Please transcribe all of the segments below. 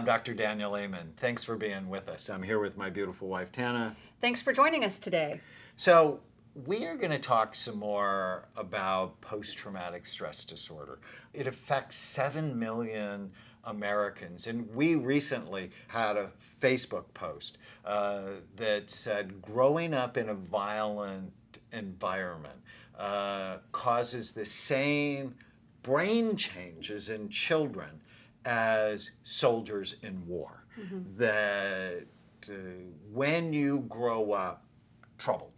I'm Dr. Daniel Lehman. Thanks for being with us. I'm here with my beautiful wife, Tana. Thanks for joining us today. So, we are going to talk some more about post-traumatic stress disorder. It affects 7 million Americans. And we recently had a Facebook post that said growing up in a violent environment causes the same brain changes in children as soldiers in war. That when you grow up troubled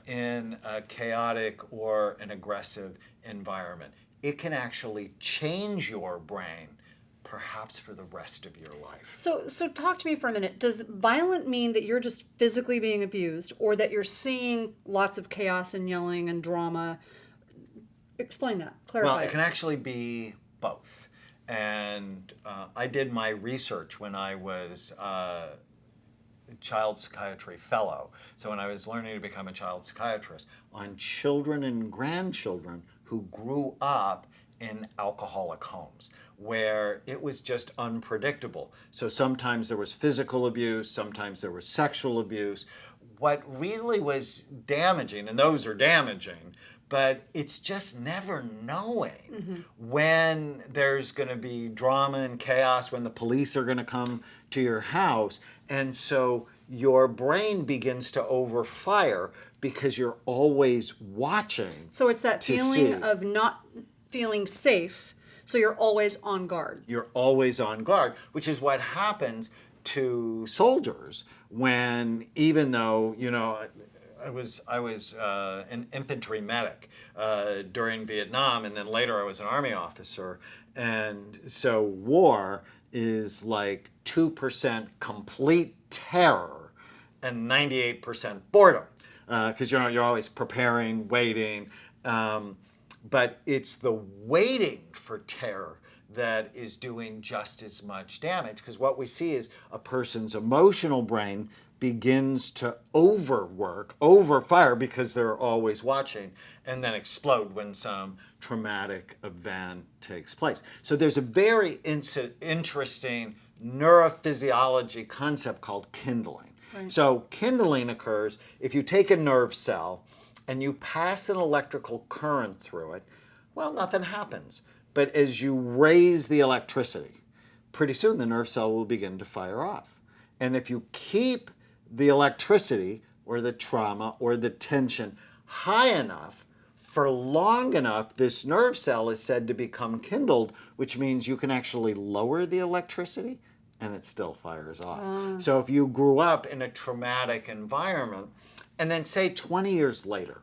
in a chaotic or an aggressive environment, it can actually change your brain perhaps for the rest of your life. So talk to me for a minute. Does violent mean that you're just physically being abused or that you're seeing lots of chaos and yelling and drama? Explain that. Clarify. Well, it can actually be both. And I did my research when I was a child psychiatry fellow. So when I was learning to become a child psychiatrist, on children and grandchildren who grew up in alcoholic homes, where it was just unpredictable. So sometimes there was physical abuse, sometimes there was sexual abuse. What really was damaging, and those are damaging, but it's just never knowing when there's going to be drama and chaos, when the police are going to come to your house. And so your brain begins to overfire because you're always watching. So it's that feeling of not feeling safe, so you're always on guard. You're always on guard, which is what happens to soldiers when, even though, you know, I was an infantry medic during Vietnam, and then later I was an Army officer. And so war is like 2% complete terror and 98% boredom. Because you're always preparing, waiting. But it's the waiting for terror that is doing just as much damage. Because what we see is a person's emotional brain begins to overfire because they're always watching, and then explode when some traumatic event takes place. So there's a very interesting neurophysiology concept called kindling. Right. So kindling occurs if you take a nerve cell and you pass an electrical current through it. Well, nothing happens. But as you raise the electricity, pretty soon the nerve cell will begin to fire off. And if you keep the electricity or the trauma or the tension high enough for long enough, this nerve cell is said to become kindled, which means you can actually lower the electricity and it still fires off. So if you grew up in a traumatic environment, and then say 20 years later,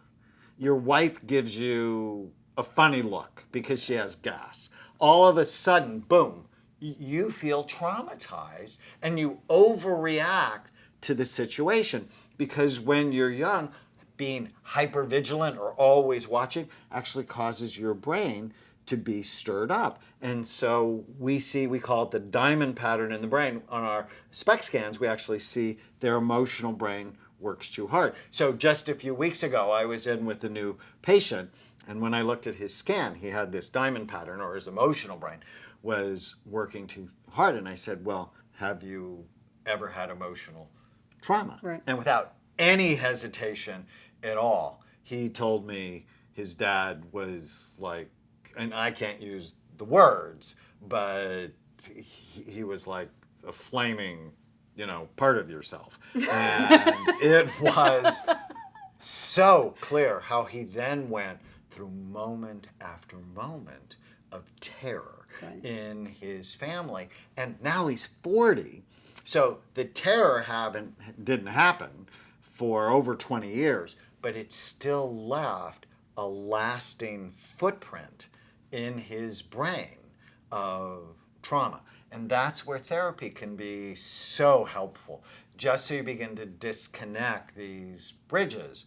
your wife gives you a funny look because she has gas, all of a sudden, boom, you feel traumatized and you overreact to the situation, because when you're young, being hypervigilant or always watching actually causes your brain to be stirred up. And so we call it the diamond pattern in the brain. On our SPECT scans, we actually see their emotional brain works too hard. So just a few weeks ago, I was in with a new patient, and when I looked at his scan, he had this diamond pattern, or his emotional brain was working too hard. And I said, well, have you ever had emotional trauma? Right. And without any hesitation at all, he told me his dad was like, and I can't use the words, but he was like a flaming, part of yourself. And it was so clear how he then went through moment after moment of terror in his family. And now he's 40. So the terror didn't happen for over 20 years, but it still left a lasting footprint in his brain of trauma. And that's where therapy can be so helpful, just so you begin to disconnect these bridges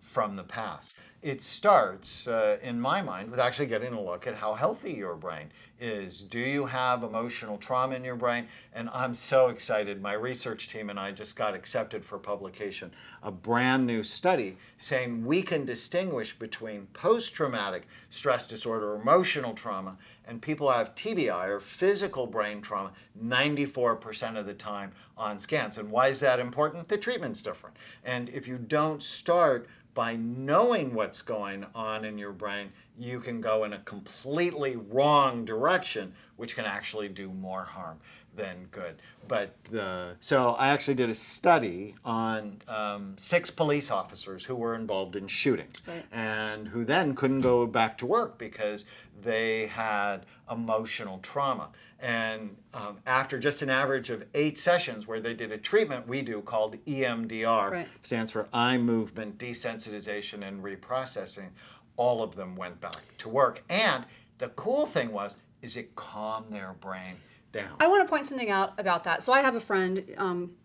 from the past. It starts, in my mind, with actually getting a look at how healthy your brain is. Do you have emotional trauma in your brain? And I'm so excited. My research team and I just got accepted for publication a brand new study saying we can distinguish between post-traumatic stress disorder, emotional trauma, and people who have TBI or physical brain trauma 94% of the time on scans. And why is that important? The treatment's different. And if you don't start by knowing what's going on in your brain, you can go in a completely wrong direction, which can actually do more harm than good. So I actually did a study on 6 police officers who were involved in shootings, right, and who then couldn't go back to work because they had emotional trauma. And after just an average of 8 sessions where they did a treatment we do called EMDR, right, stands for eye movement desensitization and reprocessing, all of them went back to work. And the cool thing is it calmed their brain down. I want to point something out about that. So I have a friend,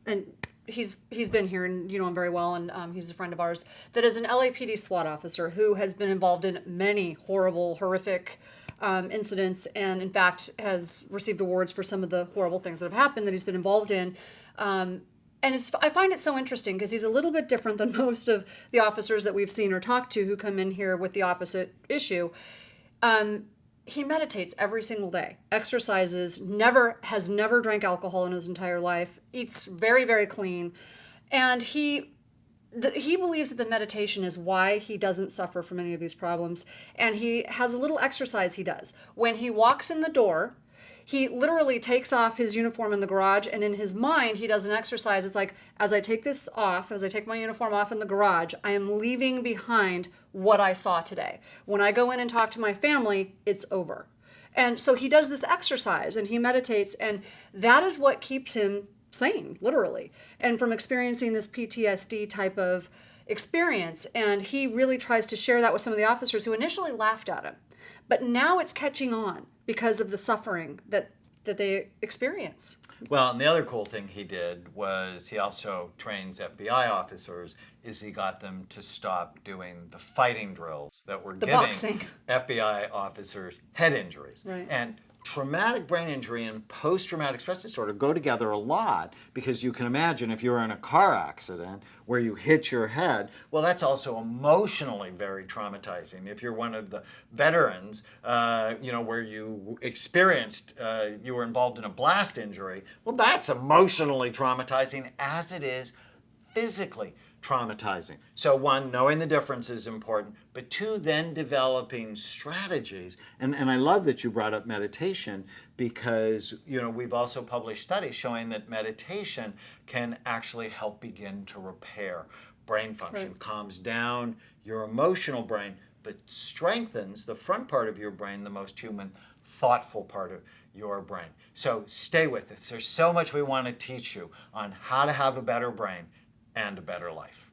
and he's been here, and you know him very well, and he's a friend of ours, that is an LAPD SWAT officer who has been involved in many horrible, horrific incidents, and in fact has received awards for some of the horrible things that have happened that he's been involved in. And I find it so interesting because he's a little bit different than most of the officers that we've seen or talked to who come in here with the opposite issue. He meditates every single day, exercises, has never drank alcohol in his entire life, eats very, very clean, and he believes that the meditation is why he doesn't suffer from any of these problems. And he has a little exercise he does. When he walks in the door, he literally takes off his uniform in the garage, and in his mind, he does an exercise. It's like, as I take my uniform off in the garage, I am leaving behind what I saw today. When I go in and talk to my family, it's over. And so he does this exercise, and he meditates, and that is what keeps him sane, literally, and from experiencing this PTSD type of experience. And he really tries to share that with some of the officers who initially laughed at him. But now it's catching on because of the suffering that they experience. Well, and the other cool thing he did was he also trains FBI officers, is he got them to stop doing the fighting drills that were giving boxing. FBI officers head injuries. Right. And traumatic brain injury and post-traumatic stress disorder go together a lot, because you can imagine if you're in a car accident where you hit your head, well, that's also emotionally very traumatizing. If you're one of the veterans, where you experienced, you were involved in a blast injury, well, that's emotionally traumatizing as it is physically traumatizing. So 1, knowing the difference is important, but 2, then developing strategies. And I love that you brought up meditation, because we've also published studies showing that meditation can actually help begin to repair brain function. Right. Calms down your emotional brain, but strengthens the front part of your brain, the most human, thoughtful part of your brain. So stay with us. There's so much we want to teach you on how to have a better brain and a better life.